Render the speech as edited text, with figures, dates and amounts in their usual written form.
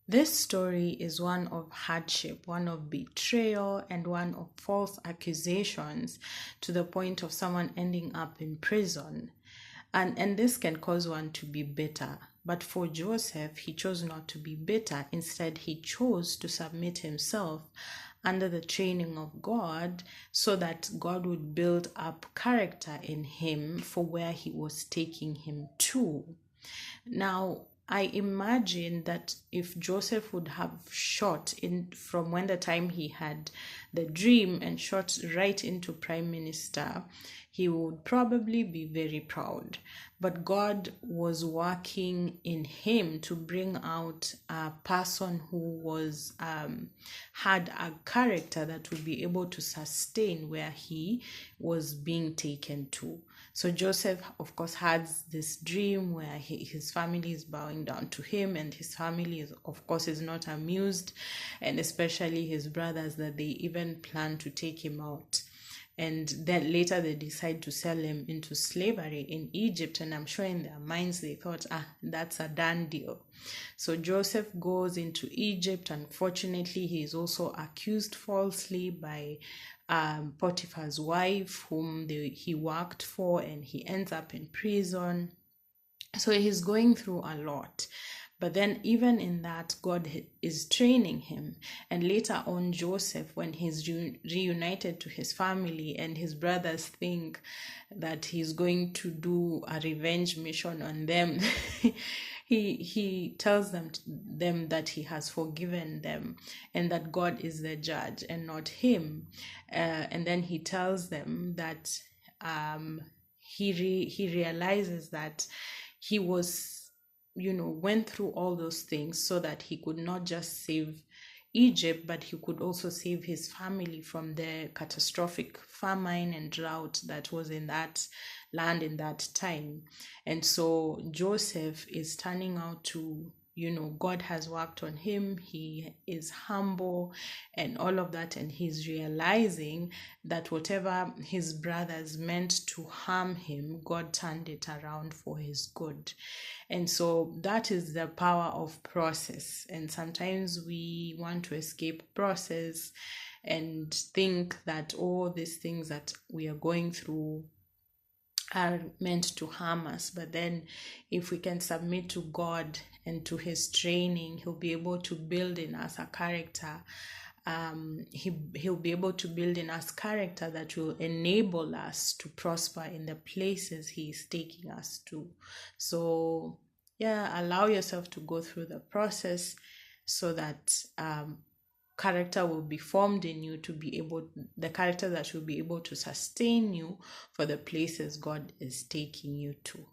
This story is one of hardship, one of betrayal, and one of false accusations to the point of someone ending up in prison. And this can cause one to be bitter. But for Joseph, he chose not to be bitter. Instead, he chose to submit himself under the training of God so that God would build up character in him for where he was taking him to. Now, I imagine that if Joseph would have shot in from when the time he had the dream and shot right into prime minister, he would probably be very proud. But God was working in him to bring out a person who was had a character that would be able to sustain where he was being taken to. So Joseph, of course, has this dream where his family is bowing down to him, and his family is, of course, is not amused, and especially his brothers, that they even plan to take him out. And then later they decide to sell him into slavery in Egypt. And I'm sure in their minds they thought, that's a done deal. So Joseph goes into Egypt. Unfortunately, he is also accused falsely by Potiphar's wife, whom he worked for, and he ends up in prison. So he's going through a lot. But then, even in that, God is training him. And later on, Joseph, when he's reunited to his family and his brothers think that he's going to do a revenge mission on them, he tells them that he has forgiven them and that God is the judge and not him. And then he tells them that he realizes that he was, went through all those things so that he could not just save Egypt, but he could also save his family from the catastrophic famine and drought that was in that land in that time. And so Joseph is turning out to, God has worked on him. He is humble and all of that. And he's realizing that whatever his brothers meant to harm him, God turned it around for his good. And so that is the power of process. And sometimes we want to escape process and think that all these things that we are going through are meant to harm us. But then if we can submit to God and to his training, he'll be able to build in us a character. He'll be able to build in us character that will enable us to prosper in the places he is taking us to. So allow yourself to go through the process so that character will be formed in you to be able, the character that will be able to sustain you for the places God is taking you to.